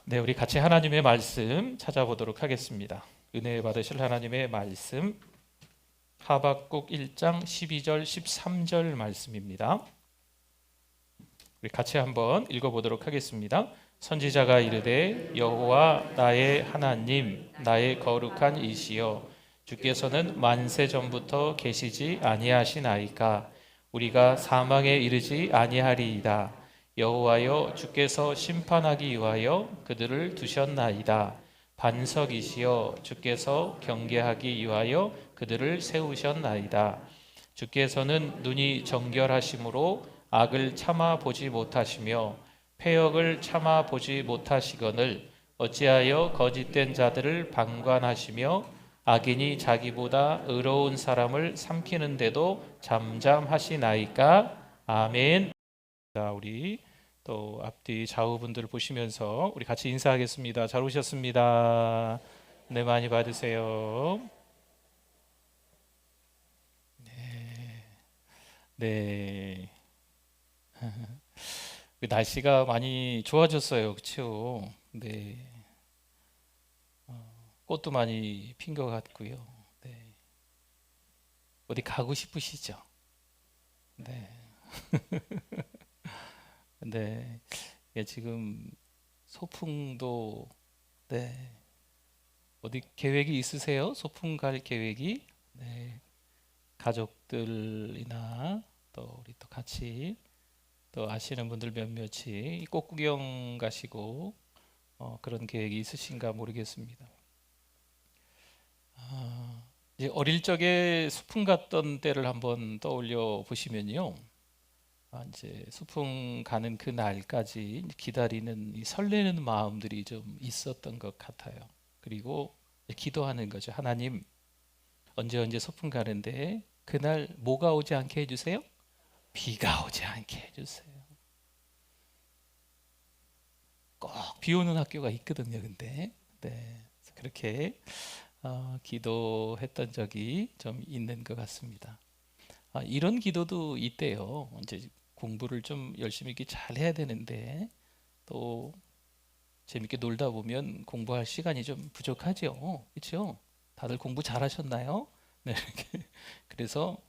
네, 우리 같이 하나님의 말씀 찾아보도록 하겠습니다. 은혜 받으실 하나님의 말씀 하박국 1장 12절 13절 말씀입니다. 우리 같이 한번 읽어보도록 하겠습니다. 선지자가 이르되 여호와 나의 하나님 나의 거룩한 이시여 주께서는 만세 전부터 계시지 아니하시나이까 우리가 사망에 이르지 아니하리이다. 여호와여 주께서 심판하기 위하여 그들을 두셨나이다. 반석이시여 주께서 경계하기 위하여 그들을 세우셨나이다. 주께서는 눈이 정결하심으로 악을 참아 보지 못하시며 패역을 참아 보지 못하시거늘 어찌하여 거짓된 자들을 방관하시며 악인이 자기보다 의로운 사람을 삼키는데도 잠잠하시나이까. 아멘. 자, 우리 또 앞뒤 좌우분들을 보시면서 우리 같이 인사하겠습니다. 잘 오셨습니다. 네, 많이 받으세요. 네. 날씨가 많이 좋아졌어요. 그렇죠? 네. 꽃도 많이 핀 것 같고요. 네. 어디 가고 싶으시죠? 네. 네. 예, 지금 소풍도 네. 어디 계획이 있으세요? 소풍 갈 계획이? 네. 가족들이나 또 우리 또 같이 또 아시는 분들 몇몇이 꽃 구경 가시고 그런 계획이 있으신가 모르겠습니다. 이제 어릴 적에 소풍 갔던 때를 한번 떠올려 보시면요. 이제 소풍 가는 그 날까지 기다리는 이 설레는 마음들이 좀 있었던 것 같아요. 그리고 기도하는 거죠. 하나님, 언제 소풍 가는데 그날 뭐가 오지 않게 해주세요? 비가 오지 않게 해주세요. 꼭 비 오는 학교가 있거든요. 근데 네, 그렇게 기도했던 적이 좀 있는 것 같습니다. 이런 기도도 있대요. 이제 공부를 좀 열심히 이렇게 잘 해야 되는데 또 재밌게 놀다 보면 공부할 시간이 좀 부족하죠. 그렇죠? 다들 공부 잘하셨나요? 네, 이렇게. 그래서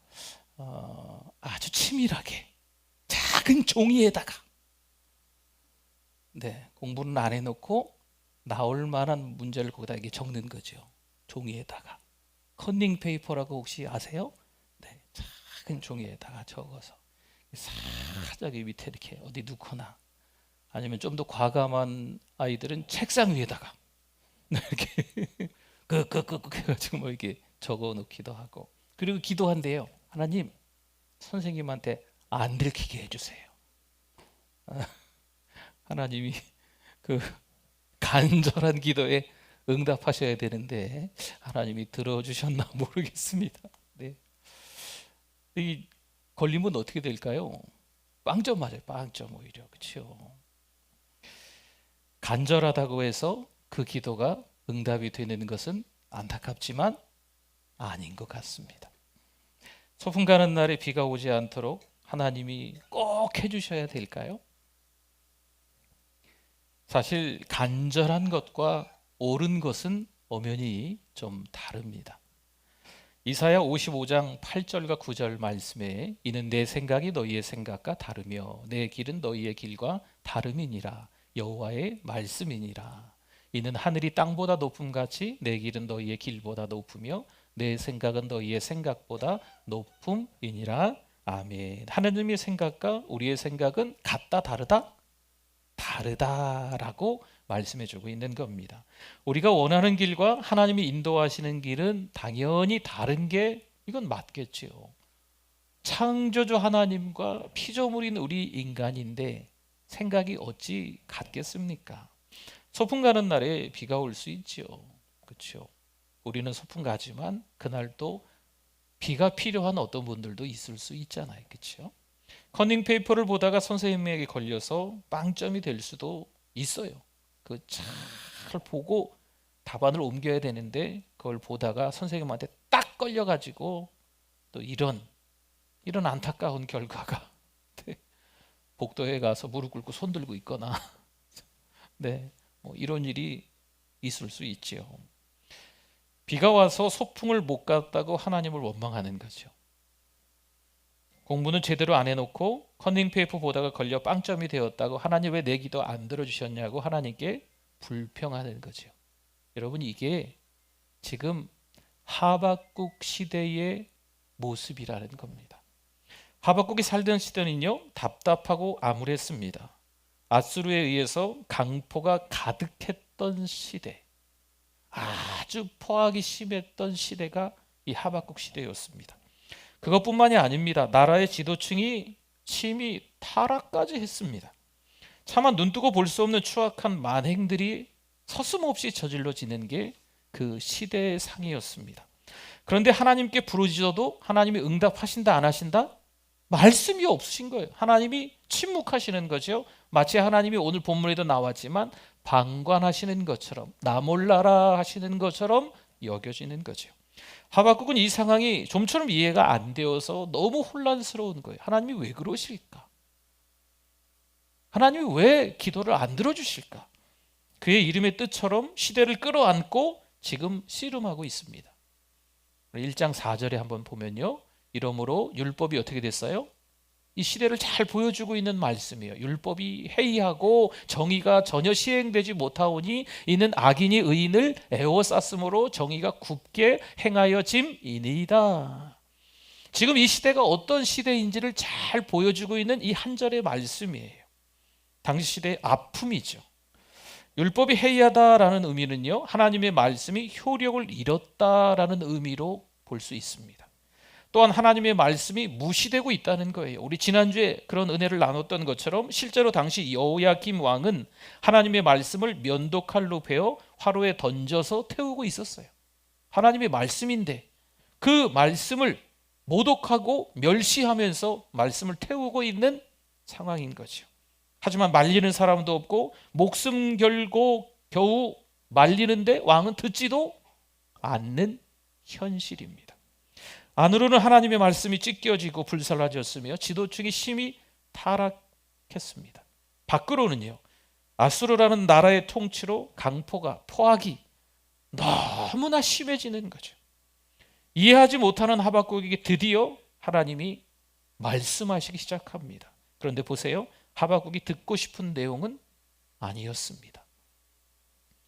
아주 치밀하게 작은 종이에다가 네, 공부는 안 해놓고 나올 만한 문제를 거기다 이렇게 적는 거죠. 종이에다가. 컨닝 페이퍼라고 혹시 아세요? 네, 작은 종이에다가 적어서 살짝 이 밑에 이렇게 어디 놓거나 아니면 좀 더 과감한 아이들은 책상 위에다가 이렇게 끄끄끄끄 해가지고 뭐 이렇게 적어 놓기도 하고 그리고 기도한대요. 하나님, 선생님한테 안 들키게 해주세요. 하나님이 그 간절한 기도에 응답하셔야 되는데 하나님이 들어주셨나 모르겠습니다. 네. 이 걸리면 어떻게 될까요? 빵점 맞아요. 빵점 오히려. 그렇죠? 간절하다고 해서 그 기도가 응답이 되는 것은 안타깝지만 아닌 것 같습니다. 소풍 가는 날에 비가 오지 않도록 하나님이 꼭 해주셔야 될까요? 사실 간절한 것과 옳은 것은 엄연히 좀 다릅니다. 이사야 55장 8절과 9절 말씀에 이는 내 생각이 너희의 생각과 다르며 내 길은 너희의 길과 다름이니라. 여호와의 말씀이니라. 이는 하늘이 땅보다 높음 같이 내 길은 너희의 길보다 높으며 내 생각은 너희의 생각보다 높음이니라. 아멘. 하나님의 생각과 우리의 생각은 같다 다르다? 다르다라고 말씀해 주고 있는 겁니다. 우리가 원하는 길과 하나님이 인도하시는 길은 당연히 다른 게 이건 맞겠지요. 창조주 하나님과 피조물인 우리 인간인데 생각이 어찌 같겠습니까? 소풍 가는 날에 비가 올 수 있지요. 그렇죠? 우리는 소풍 가지만 그날 또 비가 필요한 어떤 분들도 있을 수 있잖아요. 그렇죠? 커닝 페이퍼를 보다가 선생님에게 걸려서 빵점이 될 수도 있어요. 그 잘 보고 답안을 옮겨야 되는데 그걸 보다가 선생님한테 딱 걸려가지고 또 이런 안타까운 결과가 네, 복도에 가서 무릎 꿇고 손 들고 있거나 네, 이런 일이 있을 수 있지요. 비가 와서 소풍을 못 갔다고 하나님을 원망하는 거죠. 공부는 제대로 안 해놓고 커닝페이퍼 보다가 걸려 빵점이 되었다고 하나님 왜 내 기도 안 들어주셨냐고 하나님께 불평하는 거죠. 여러분, 이게 지금 하박국 시대의 모습이라는 겁니다. 하박국이 살던 시대는요, 답답하고 암울했습니다. 아수르에 의해서 강포가 가득했던 시대, 아주 포악이 심했던 시대가 이 하박국 시대였습니다. 그것뿐만이 아닙니다. 나라의 지도층이 심히 타락까지 했습니다. 차마 눈뜨고 볼 수 없는 추악한 만행들이 서슴없이 저질러지는 게 그 시대의 상이었습니다. 그런데 하나님께 부르짖어도 하나님이 응답하신다 안 하신다? 말씀이 없으신 거예요. 하나님이 침묵하시는 거죠. 마치 하나님이 오늘 본문에도 나왔지만 방관하시는 것처럼, 나 몰라라 하시는 것처럼 여겨지는 거죠. 하박국은 이 상황이 좀처럼 이해가 안 되어서 너무 혼란스러운 거예요. 하나님이 왜 그러실까? 하나님이 왜 기도를 안 들어주실까? 그의 이름의 뜻처럼 시대를 끌어안고 지금 씨름하고 있습니다. 1장 4절에 한번 보면요, 이러므로 율법이 어떻게 됐어요? 이 시대를 잘 보여주고 있는 말씀이에요. 율법이 해이하고 정의가 전혀 시행되지 못하오니 이는 악인이 의인을 에워쌌으므로 정의가 굽게 행하여짐이니이다. 지금 이 시대가 어떤 시대인지를 잘 보여주고 있는 이 한 절의 말씀이에요. 당시 시대의 아픔이죠. 율법이 해이하다라는 의미는요, 하나님의 말씀이 효력을 잃었다라는 의미로 볼 수 있습니다. 또한 하나님의 말씀이 무시되고 있다는 거예요. 우리 지난주에 그런 은혜를 나눴던 것처럼 실제로 당시 여호야김 왕은 하나님의 말씀을 면도칼로 베어 화로에 던져서 태우고 있었어요. 하나님의 말씀인데 그 말씀을 모독하고 멸시하면서 말씀을 태우고 있는 상황인 거죠. 하지만 말리는 사람도 없고 목숨 걸고 겨우 말리는데 왕은 듣지도 않는 현실입니다. 안으로는 하나님의 말씀이 찢겨지고 불살라졌으며 지도층이 심히 타락했습니다. 밖으로는요, 아수르라는 나라의 통치로 강포가, 포악이 너무나 심해지는 거죠. 이해하지 못하는 하박국에게 드디어 하나님이 말씀하시기 시작합니다. 그런데 보세요, 하박국이 듣고 싶은 내용은 아니었습니다.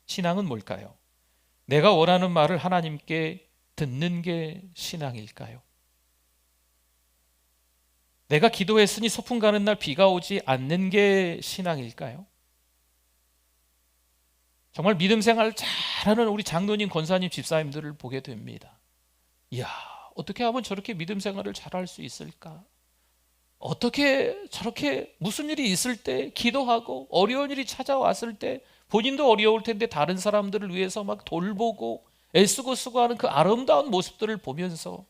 신앙은 뭘까요? 내가 원하는 말을 하나님께 듣는 게 신앙일까요? 내가 기도했으니 소풍 가는 날 비가 오지 않는 게 신앙일까요? 정말 믿음 생활을 잘하는 우리 장로님, 권사님, 집사님들을 보게 됩니다. 이야, 어떻게 하면 저렇게 믿음 생활을 잘할 수 있을까? 어떻게 저렇게 무슨 일이 있을 때 기도하고 어려운 일이 찾아왔을 때 본인도 어려울 텐데 다른 사람들을 위해서 막 돌보고 애쓰고 수고하는 그 아름다운 모습들을 보면서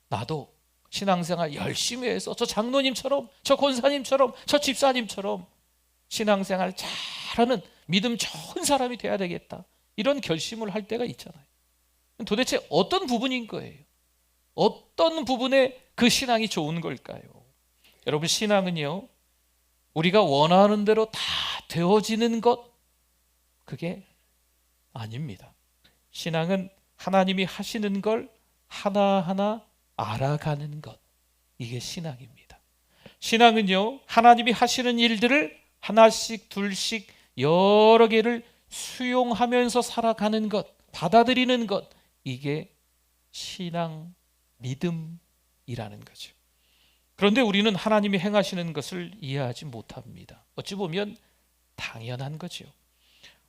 나도 신앙생활 열심히 해서 저 장로님처럼, 저 권사님처럼, 저 집사님처럼 신앙생활 잘하는 믿음 좋은 사람이 돼야 되겠다, 이런 결심을 할 때가 있잖아요. 도대체 어떤 부분인 거예요? 어떤 부분에 그 신앙이 좋은 걸까요? 여러분, 신앙은요, 우리가 원하는 대로 다 되어지는 것, 그게 아닙니다. 신앙은 하나님이 하시는 걸 하나하나 알아가는 것, 이게 신앙입니다. 신앙은요, 하나님이 하시는 일들을 하나씩 둘씩 여러 개를 수용하면서 살아가는 것, 받아들이는 것, 이게 신앙, 믿음이라는 거죠. 그런데 우리는 하나님이 행하시는 것을 이해하지 못합니다. 어찌 보면 당연한 거죠.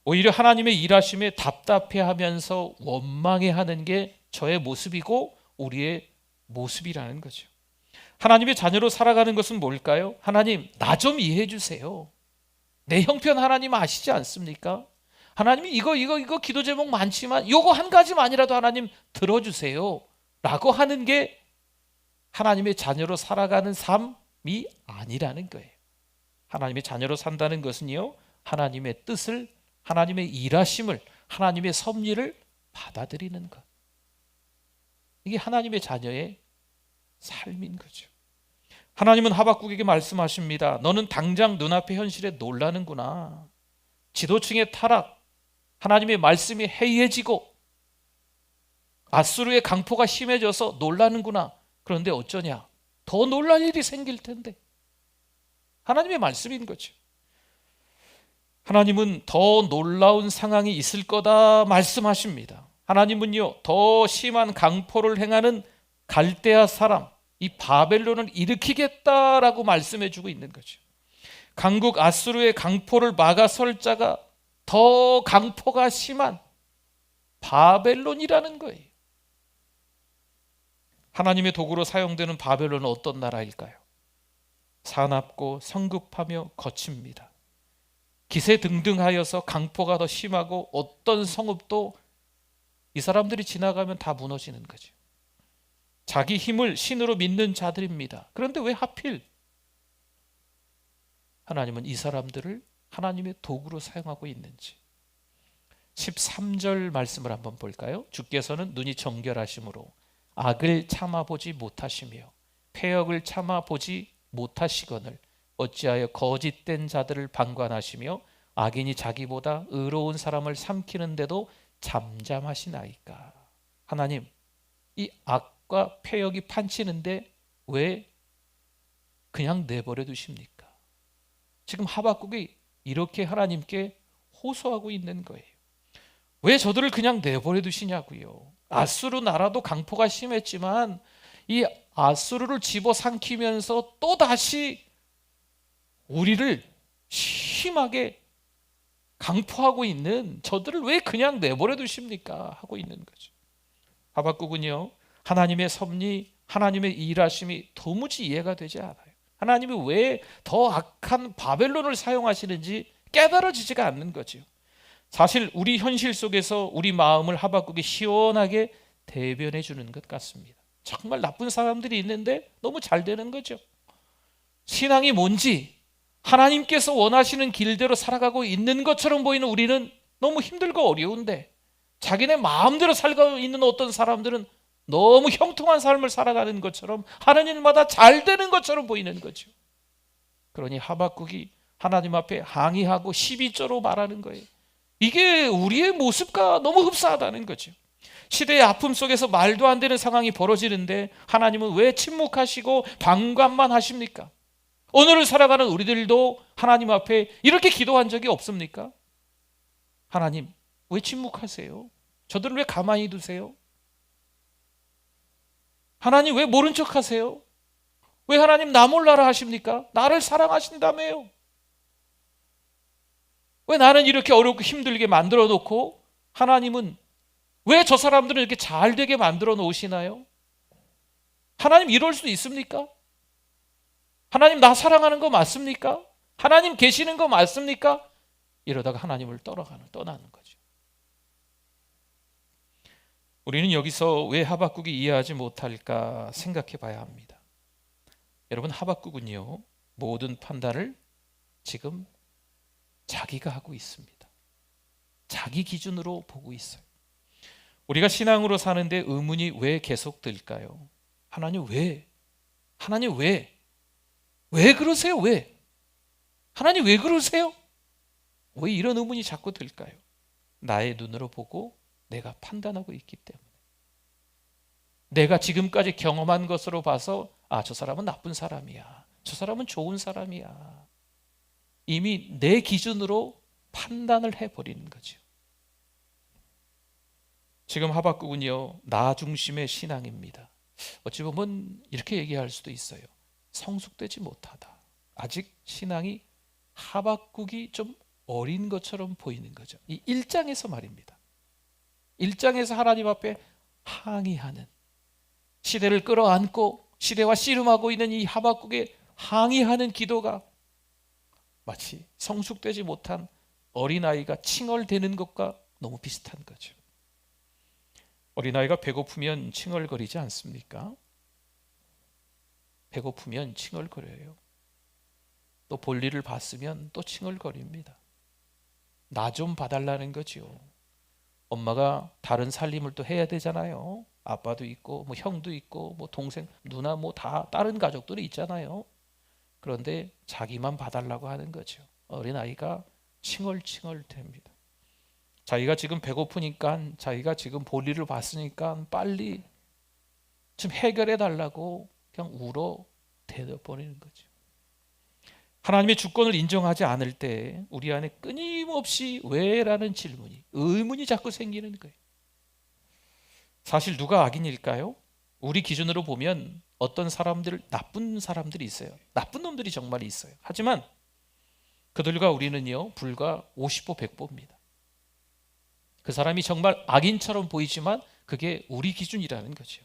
오히려 하나님의 일하심에 답답해하면서 원망해하는 게 저의 모습이고 우리의 모습이라는 거죠. 하나님의 자녀로 살아가는 것은 뭘까요? 하나님, 나 좀 이해해 주세요. 내 형편 하나님 아시지 않습니까? 하나님이 이거 기도 제목 많지만 이거 한 가지만이라도 하나님 들어주세요 라고 하는 게 하나님의 자녀로 살아가는 삶이 아니라는 거예요. 하나님의 자녀로 산다는 것은요, 하나님의 뜻을, 하나님의 일하심을, 하나님의 섭리를 받아들이는 것, 이게 하나님의 자녀의 삶인 거죠. 하나님은 하박국에게 말씀하십니다. 너는 당장 눈앞의 현실에 놀라는구나. 지도층의 타락, 하나님의 말씀이 해이해지고 아수르의 강포가 심해져서 놀라는구나. 그런데 어쩌냐? 더 놀랄 일이 생길 텐데. 하나님의 말씀인 거죠. 하나님은 더 놀라운 상황이 있을 거다 말씀하십니다. 하나님은요, 더 심한 강포를 행하는 갈대아 사람, 이 바벨론을 일으키겠다라고 말씀해 주고 있는 거죠. 강국 아수르의 강포를 막아설 자가 더 강포가 심한 바벨론이라는 거예요. 하나님의 도구로 사용되는 바벨론은 어떤 나라일까요? 사납고 성급하며 거칩니다. 기세등등하여서 강포가 더 심하고 어떤 성읍도 이 사람들이 지나가면 다 무너지는 거죠. 자기 힘을 신으로 믿는 자들입니다. 그런데 왜 하필 하나님은 이 사람들을 하나님의 도구로 사용하고 있는지. 13절 말씀을 한번 볼까요? 주께서는 눈이 정결하심으로 악을 참아보지 못하시며 패역을 참아보지 못하시거늘 어찌하여 거짓된 자들을 방관하시며 악인이 자기보다 의로운 사람을 삼키는데도 잠잠하시나이까. 하나님, 이 악과 패역이 판치는데 왜 그냥 내버려 두십니까? 지금 하박국이 이렇게 하나님께 호소하고 있는 거예요. 왜 저들을 그냥 내버려 두시냐고요. 아수르 나라도 강포가 심했지만 이 아수르를 집어삼키면서 또다시 우리를 심하게 강포하고 있는 저들을 왜 그냥 내버려 두십니까? 하고 있는 거죠. 하박국은요, 하나님의 섭리, 하나님의 일하심이 도무지 이해가 되지 않아요. 하나님이 왜 더 악한 바벨론을 사용하시는지 깨달아지지가 않는 거죠. 사실 우리 현실 속에서 우리 마음을 하박국이 시원하게 대변해 주는 것 같습니다. 정말 나쁜 사람들이 있는데 너무 잘 되는 거죠. 신앙이 뭔지 하나님께서 원하시는 길대로 살아가고 있는 것처럼 보이는 우리는 너무 힘들고 어려운데, 자기네 마음대로 살고 있는 어떤 사람들은 너무 형통한 삶을 살아가는 것처럼 하는 일마다 잘 되는 것처럼 보이는 거죠. 그러니 하박국이 하나님 앞에 항의하고 12조로 말하는 거예요. 이게 우리의 모습과 너무 흡사하다는 거죠. 시대의 아픔 속에서 말도 안 되는 상황이 벌어지는데 하나님은 왜 침묵하시고 방관만 하십니까? 오늘을 살아가는 우리들도 하나님 앞에 이렇게 기도한 적이 없습니까? 하나님, 왜 침묵하세요? 저들을 왜 가만히 두세요? 하나님, 왜 모른 척 하세요? 왜 하나님 나 몰라라 하십니까? 나를 사랑하신다며요. 왜 나는 이렇게 어렵고 힘들게 만들어 놓고 하나님은 왜 저 사람들은 이렇게 잘 되게 만들어 놓으시나요? 하나님 이럴 수도 있습니까? 하나님 나 사랑하는 거 맞습니까? 하나님 계시는 거 맞습니까? 이러다가 하나님을 떠나는 거죠. 우리는 여기서 왜 하박국이 이해하지 못할까 생각해 봐야 합니다. 여러분, 하박국은요, 모든 판단을 지금 자기가 하고 있습니다. 자기 기준으로 보고 있어요. 우리가 신앙으로 사는데 의문이 왜 계속 들까요? 하나님 왜? 하나님 왜? 왜 그러세요? 왜? 하나님 왜 그러세요? 왜 이런 의문이 자꾸 들까요? 나의 눈으로 보고 내가 판단하고 있기 때문에. 내가 지금까지 경험한 것으로 봐서 저 사람은 나쁜 사람이야. 저 사람은 좋은 사람이야. 이미 내 기준으로 판단을 해버리는 거죠. 지금 하박국은요, 나 중심의 신앙입니다. 어찌 보면 이렇게 얘기할 수도 있어요. 성숙되지 못하다. 아직 신앙이 하박국이 좀 어린 것처럼 보이는 거죠. 이 1장에서 말입니다. 1장에서 하나님 앞에 항의하는, 시대를 끌어안고 시대와 씨름하고 있는 이 하박국의 항의하는 기도가 마치 성숙되지 못한 어린아이가 칭얼대는 것과 너무 비슷한 거죠. 어린아이가 배고프면 칭얼거리지 않습니까? 배고프면 칭얼거려요. 또 볼일을 봤으면 또 칭얼거립니다. 나 좀 봐달라는 거죠. 엄마가 다른 살림을 또 해야 되잖아요. 아빠도 있고 뭐 형도 있고 뭐 동생, 누나 뭐 다 다른 가족들이 있잖아요. 그런데 자기만 봐달라고 하는 거죠. 어린아이가 칭얼칭얼 됩니다. 자기가 지금 배고프니까, 자기가 지금 볼일을 봤으니까 빨리 좀 해결해 달라고 그냥 울어 대둬버리는 거죠. 하나님의 주권을 인정하지 않을 때 우리 안에 끊임없이 왜라는 질문이, 의문이 자꾸 생기는 거예요. 사실 누가 악인일까요? 우리 기준으로 보면 어떤 사람들, 나쁜 사람들이 있어요. 나쁜 놈들이 정말 있어요. 하지만 그들과 우리는요, 불과 50보 100보입니다. 그 사람이 정말 악인처럼 보이지만 그게 우리 기준이라는 거죠.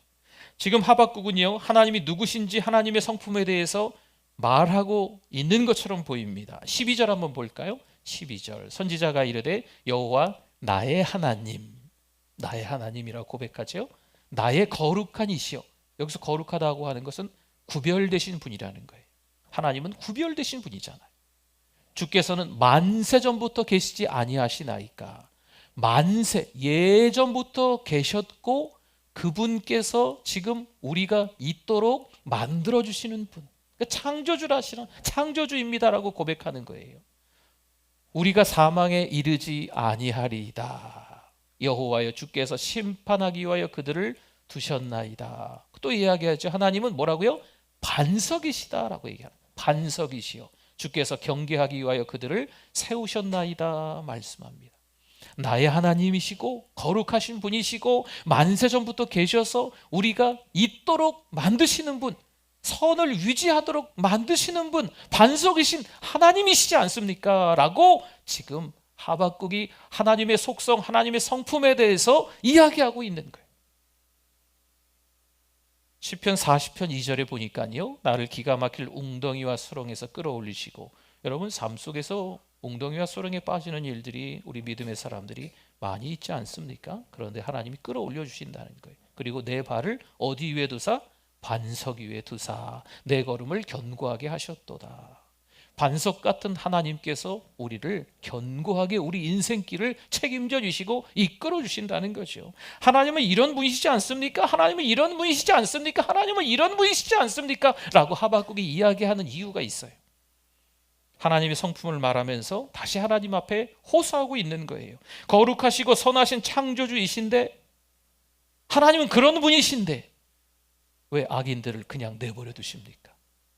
지금 하박국은요, 하나님이 누구신지 하나님의 성품에 대해서 말하고 있는 것처럼 보입니다. 12절 한번 볼까요? 12절 선지자가 이르되 여호와 나의 하나님, 나의 하나님이라고 고백하죠. 나의 거룩한 이시여. 여기서 거룩하다고 하는 것은 구별되신 분이라는 거예요. 하나님은 구별되신 분이잖아요. 주께서는 만세 전부터 계시지 아니하시나이까. 만세, 예전부터 계셨고 그분께서 지금 우리가 있도록 만들어주시는 분, 창조주라시는 창조주입니다라고 고백하는 거예요. 우리가 사망에 이르지 아니하리이다. 여호와여 주께서 심판하기 위하여 그들을 두셨나이다. 또 이야기하죠. 하나님은 뭐라고요? 반석이시다라고 얘기합니다. 반석이시여 주께서 경계하기 위하여 그들을 세우셨나이다 말씀합니다. 나의 하나님이시고 거룩하신 분이시고 만세 전부터 계셔서 우리가 있도록 만드시는 분, 선을 유지하도록 만드시는 분, 반석이신 하나님이시지 않습니까? 라고 지금 하박국이 하나님의 속성, 하나님의 성품에 대해서 이야기하고 있는 거예요. 시편 40편 2절에 보니까요, 나를 기가 막힐 웅덩이와 수렁에서 끌어올리시고, 여러분 삶 속에서 웅덩이와 수렁에 빠지는 일들이 우리 믿음의 사람들이 많이 있지 않습니까? 그런데 하나님이 끌어올려 주신다는 거예요. 그리고 내 발을 어디 위에 두사? 반석 위에 두사 내 걸음을 견고하게 하셨도다. 반석 같은 하나님께서 우리를 견고하게 우리 인생길을 책임져 주시고 이끌어 주신다는 거죠. 하나님은 이런 분이시지 않습니까? 하나님은 이런 분이시지 않습니까? 하나님은 이런 분이시지 않습니까? 라고 하박국이 이야기하는 이유가 있어요. 하나님의 성품을 말하면서 다시 하나님 앞에 호소하고 있는 거예요. 거룩하시고 선하신 창조주이신데, 하나님은 그런 분이신데 왜 악인들을 그냥 내버려 두십니까?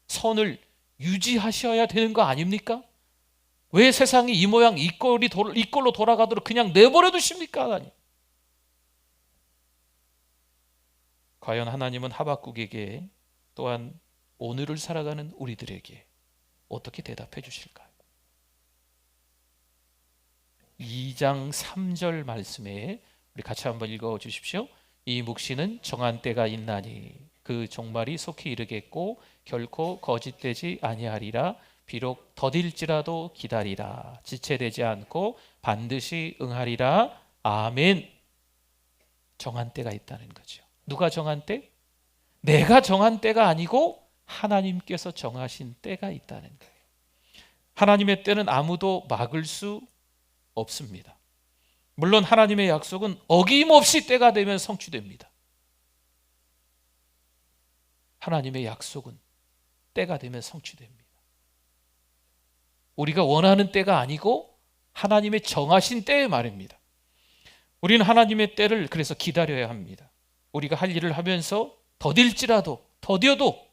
선을 유지하셔야 되는 거 아닙니까? 왜 세상이 이 모양 이 꼴로 돌아가도록 그냥 내버려 두십니까? 하나님. 과연 하나님은 하박국에게, 또한 오늘을 살아가는 우리들에게 어떻게 대답해 주실까요? 2장 3절 말씀에 우리 같이 한번 읽어 주십시오. 이 묵시는 정한 때가 있나니 그 종말이 속히 이르겠고 결코 거짓되지 아니하리라. 비록 더딜지라도 기다리라. 지체되지 않고 반드시 응하리라. 아멘. 정한 때가 있다는 거죠. 누가 정한 때? 내가 정한 때가 아니고 하나님께서 정하신 때가 있다는 거예요. 하나님의 때는 아무도 막을 수 없습니다. 물론 하나님의 약속은 어김없이 때가 되면 성취됩니다. 하나님의 약속은 때가 되면 성취됩니다. 우리가 원하는 때가 아니고 하나님의 정하신 때의 말입니다. 우리는 하나님의 때를 그래서 기다려야 합니다. 우리가 할 일을 하면서 더딜지라도 더뎌도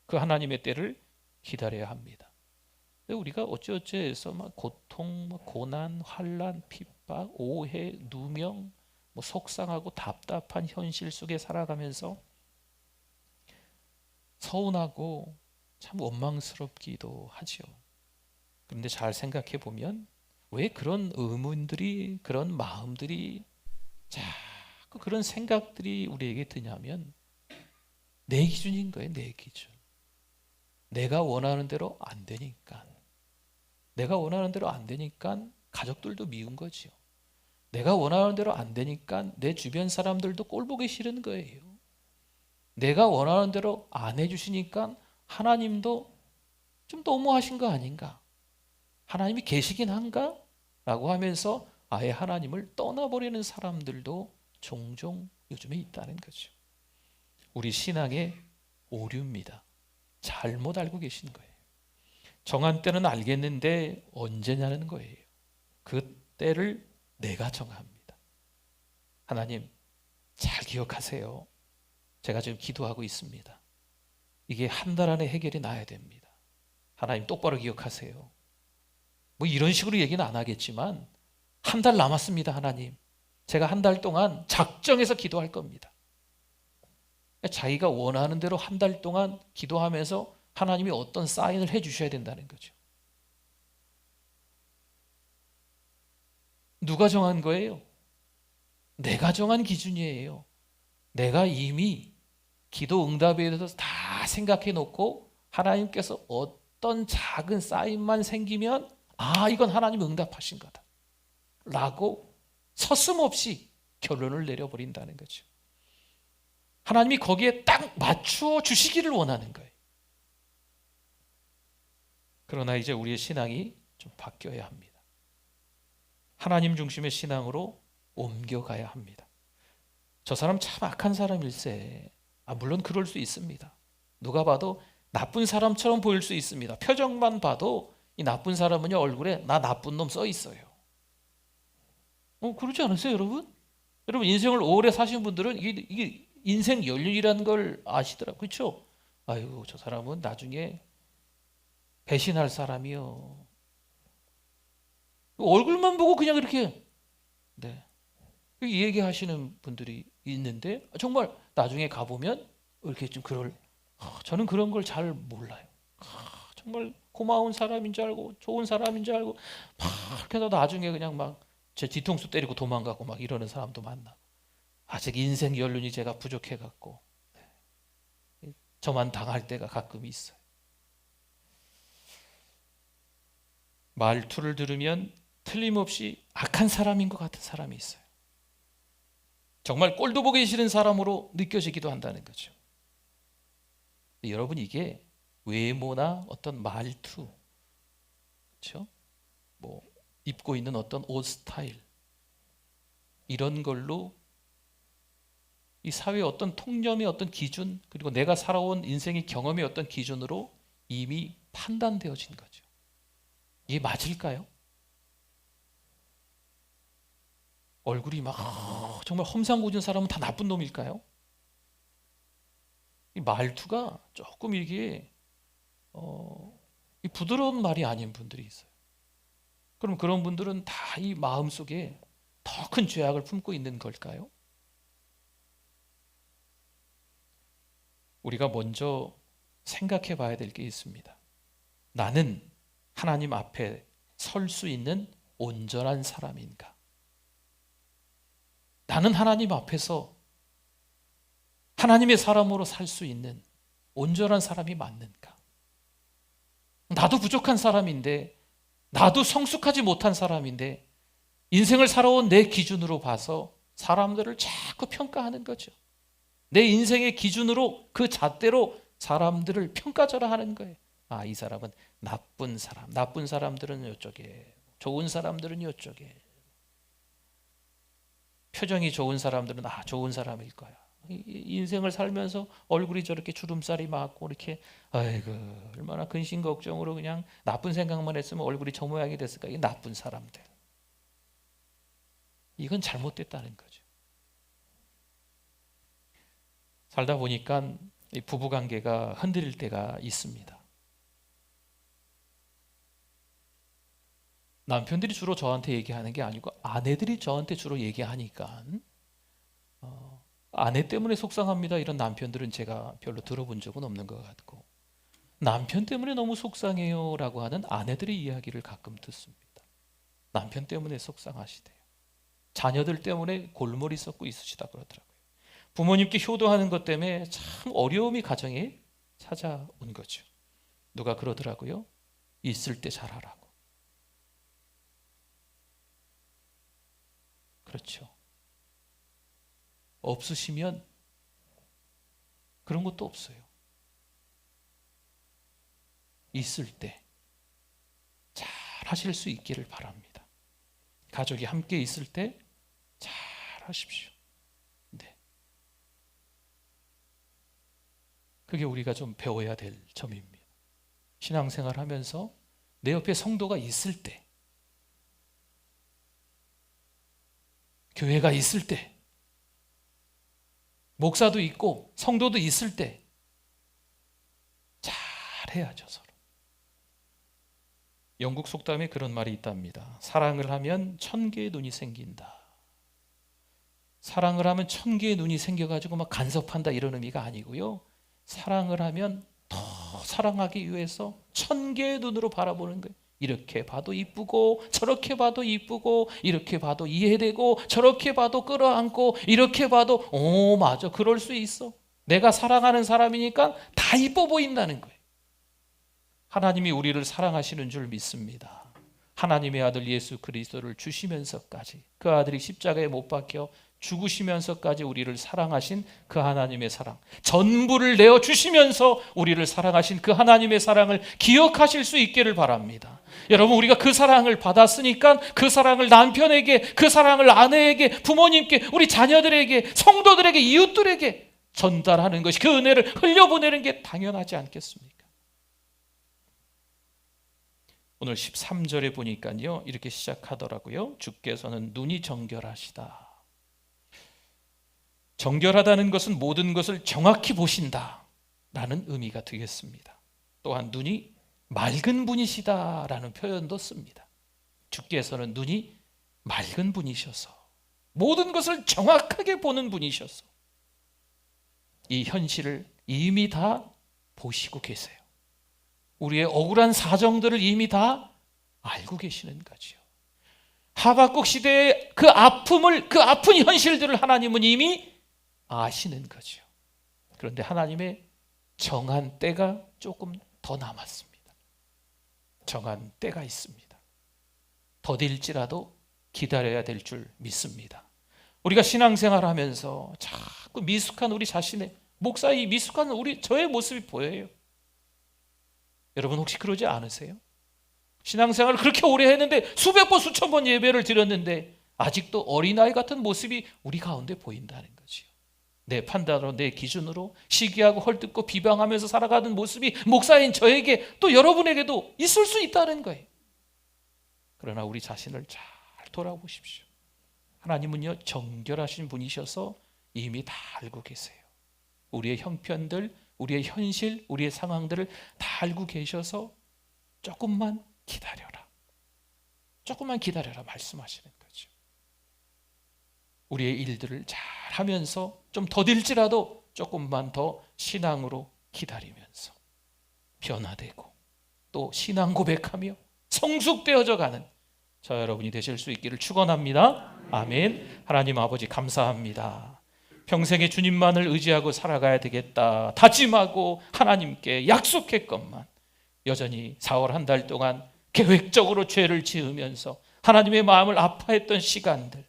그 하나님의 때를 기다려야 합니다. 우리가 어찌어찌해서 막 고통, 고난, 환난, 핍박, 오해, 누명, 속상하고 답답한 현실 속에 살아가면서 서운하고 참 원망스럽기도 하죠. 그런데 잘 생각해 보면 왜 그런 의문들이, 그런 마음들이, 자꾸 그런 생각들이 우리에게 드냐면 내 기준인 거예요. 내 기준. 내가 원하는 대로 안 되니까. 내가 원하는 대로 안 되니까 가족들도 미운 거지요. 내가 원하는 대로 안 되니까 내 주변 사람들도 꼴 보기 싫은 거예요. 내가 원하는 대로 안 해주시니까 하나님도 좀 너무하신 거 아닌가? 하나님이 계시긴 한가? 라고 하면서 아예 하나님을 떠나버리는 사람들도 종종 요즘에 있다는 거죠. 우리 신앙의 오류입니다. 잘못 알고 계신 거예요. 정한 때는 알겠는데 언제냐는 거예요. 그 때를 내가 정합니다. 하나님, 잘 기억하세요. 제가 지금 기도하고 있습니다. 이게 한 달 안에 해결이 나야 됩니다. 하나님 똑바로 기억하세요. 뭐 이런 식으로 얘기는 안 하겠지만 한 달 남았습니다. 하나님, 제가 한 달 동안 작정해서 기도할 겁니다. 자기가 원하는 대로 한 달 동안 기도하면서 하나님이 어떤 사인을 해 주셔야 된다는 거죠. 누가 정한 거예요? 내가 정한 기준이에요. 내가 이미 기도 응답에 대해서 다 생각해 놓고 하나님께서 어떤 작은 사인만 생기면 이건 하나님 응답하신 거다 라고 서슴없이 결론을 내려버린다는 거죠. 하나님이 거기에 딱 맞추어 주시기를 원하는 거예요. 그러나 이제 우리의 신앙이 좀 바뀌어야 합니다. 하나님 중심의 신앙으로 옮겨가야 합니다. 저 사람 참 악한 사람일세. 물론 그럴 수 있습니다. 누가 봐도 나쁜 사람처럼 보일 수 있습니다. 표정만 봐도 이 나쁜 사람은요, 얼굴에 나 나쁜 놈 써 있어요. 그렇지 않으세요, 여러분? 여러분, 인생을 오래 사신 분들은 이게 인생 연륜이라는 걸 아시더라고요. 그렇죠? 아유, 저 사람은 나중에 배신할 사람이요. 얼굴만 보고 그냥 이렇게 얘기하시는 분들이 있는데 정말 나중에 가보면 이렇게 좀 저는 그런 걸 잘 몰라요. 정말 고마운 사람인 줄 알고 좋은 사람인 줄 알고 이렇게 해서 나중에 그냥 막 제 뒤통수 때리고 도망가고 막 이러는 사람도 만나고, 아직 인생 연륜이 제가 부족해 갖고 저만 당할 때가 가끔 있어요. 말투를 들으면 틀림없이 악한 사람인 것 같은 사람이 있어요. 정말 꼴도 보기 싫은 사람으로 느껴지기도 한다는 거죠. 여러분, 이게 외모나 어떤 말투, 그렇죠? 뭐 입고 있는 어떤 옷 스타일, 이런 걸로 이 사회의 어떤 통념의 어떤 기준, 그리고 내가 살아온 인생의 경험의 어떤 기준으로 이미 판단되어진 거죠. 이게 맞을까요? 얼굴이 막 정말 험상궂은 사람은 다 나쁜 놈일까요? 이 말투가 조금 이게 이 부드러운 말이 아닌 분들이 있어요. 그럼 그런 분들은 다 이 마음속에 더 큰 죄악을 품고 있는 걸까요? 우리가 먼저 생각해 봐야 될 게 있습니다. 나는 하나님 앞에 설 수 있는 온전한 사람인가? 나는 하나님 앞에서 하나님의 사람으로 살 수 있는 온전한 사람이 맞는가? 나도 부족한 사람인데, 나도 성숙하지 못한 사람인데, 인생을 살아온 내 기준으로 봐서 사람들을 자꾸 평가하는 거죠. 내 인생의 기준으로 그 잣대로 사람들을 평가절하 하는 거예요. 이 사람은 나쁜 사람, 나쁜 사람들은 이쪽에, 좋은 사람들은 이쪽에, 표정이 좋은 사람들은 좋은 사람일 거야. 인생을 살면서 얼굴이 저렇게 주름살이 많고 이렇게 아이고 얼마나 근심 걱정으로 그냥 나쁜 생각만 했으면 얼굴이 저 모양이 됐을까. 이 나쁜 사람들. 이건 잘못됐다는 거죠. 살다 보니까 이 부부관계가 흔들릴 때가 있습니다. 남편들이 주로 저한테 얘기하는 게 아니고 아내들이 저한테 주로 얘기하니까 아내 때문에 속상합니다 이런 남편들은 제가 별로 들어본 적은 없는 것 같고, 남편 때문에 너무 속상해요 라고 하는 아내들의 이야기를 가끔 듣습니다. 남편 때문에 속상하시대요. 자녀들 때문에 골머리 썩고 있으시다 그러더라고요. 부모님께 효도하는 것 때문에 참 어려움이 가정에 찾아온 거죠. 누가 그러더라고요. 있을 때 잘하라고. 그렇죠. 없으시면 그런 것도 없어요. 있을 때 잘 하실 수 있기를 바랍니다. 가족이 함께 있을 때 잘 하십시오. 네. 그게 우리가 좀 배워야 될 점입니다. 신앙생활 하면서 내 옆에 성도가 있을 때 교회가 있을 때, 목사도 있고 성도도 있을 때 잘해야죠, 서로. 영국 속담에 그런 말이 있답니다. 사랑을 하면 1000개의 눈이 생긴다. 사랑을 하면 1000개의 눈이 생겨가지고 막 간섭한다 이런 의미가 아니고요. 사랑을 하면 더 사랑하기 위해서 1000개의 눈으로 바라보는 거예요. 이렇게 봐도 이쁘고 저렇게 봐도 이쁘고 이렇게 봐도 이해되고 저렇게 봐도 끌어안고 이렇게 봐도 맞아, 그럴 수 있어. 내가 사랑하는 사람이니까 다 이뻐 보인다는 거예요. 하나님이 우리를 사랑하시는 줄 믿습니다. 하나님의 아들 예수 그리스도를 주시면서까지, 그 아들이 십자가에 못 박혀 죽으시면서까지 우리를 사랑하신 그 하나님의 사랑, 전부를 내어주시면서 우리를 사랑하신 그 하나님의 사랑을 기억하실 수 있기를 바랍니다. 여러분, 우리가 그 사랑을 받았으니까 그 사랑을 남편에게, 그 사랑을 아내에게, 부모님께, 우리 자녀들에게, 성도들에게, 이웃들에게 전달하는 것이, 그 은혜를 흘려보내는 게 당연하지 않겠습니까? 오늘 13절에 보니까요, 이렇게 시작하더라고요. 주께서는 눈이 정결하시다. 정결하다는 것은 모든 것을 정확히 보신다라는 의미가 되겠습니다. 또한 눈이 맑은 분이시다라는 표현도 씁니다. 주께서는 눈이 맑은 분이셔서 모든 것을 정확하게 보는 분이셔서 이 현실을 이미 다 보시고 계세요. 우리의 억울한 사정들을 이미 다 알고 계시는 거죠. 하박국 시대의 그 아픔을, 그 아픈 현실들을 하나님은 이미 아시는 거죠. 그런데 하나님의 정한 때가 조금 더 남았습니다. 정한 때가 있습니다. 더딜지라도 기다려야 될 줄 믿습니다. 우리가 신앙생활 하면서 자꾸 미숙한 우리 자신의, 목사의 미숙한 저의 모습이 보여요. 여러분 혹시 그러지 않으세요? 신앙생활을 그렇게 오래 했는데 수백 번 수천 번 예배를 드렸는데 아직도 어린아이 같은 모습이 우리 가운데 보인다는 거지요. 내 판단으로, 내 기준으로 시기하고 헐뜯고 비방하면서 살아가는 모습이 목사인 저에게, 또 여러분에게도 있을 수 있다는 거예요. 그러나 우리 자신을 잘 돌아보십시오. 하나님은요, 정결하신 분이셔서 이미 다 알고 계세요. 우리의 형편들, 우리의 현실, 우리의 상황들을 다 알고 계셔서 조금만 기다려라, 조금만 기다려라 말씀하시는 거죠. 우리의 일들을 잘 하면서 좀 더딜지라도 조금만 더 신앙으로 기다리면서 변화되고 또 신앙 고백하며 성숙되어져 가는 저 여러분이 되실 수 있기를 축원합니다. 아멘. 하나님 아버지 감사합니다. 평생에 주님만을 의지하고 살아가야 되겠다 다짐하고 하나님께 약속했건만 여전히 4월 한 달 동안 계획적으로 죄를 지으면서 하나님의 마음을 아파했던 시간들,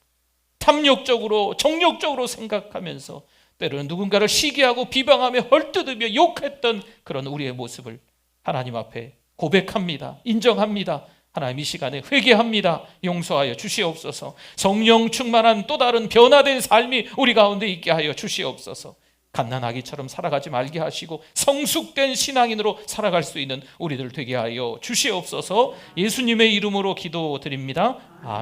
탐욕적으로 정욕적으로 생각하면서 때로는 누군가를 시기하고 비방하며 헐뜯으며 욕했던 그런 우리의 모습을 하나님 앞에 고백합니다. 인정합니다. 하나님 이 시간에 회개합니다. 용서하여 주시옵소서. 성령 충만한 또 다른 변화된 삶이 우리 가운데 있게 하여 주시옵소서. 갓난아기처럼 살아가지 말게 하시고 성숙된 신앙인으로 살아갈 수 있는 우리들 되게 하여 주시옵소서. 예수님의 이름으로 기도드립니다. 아멘.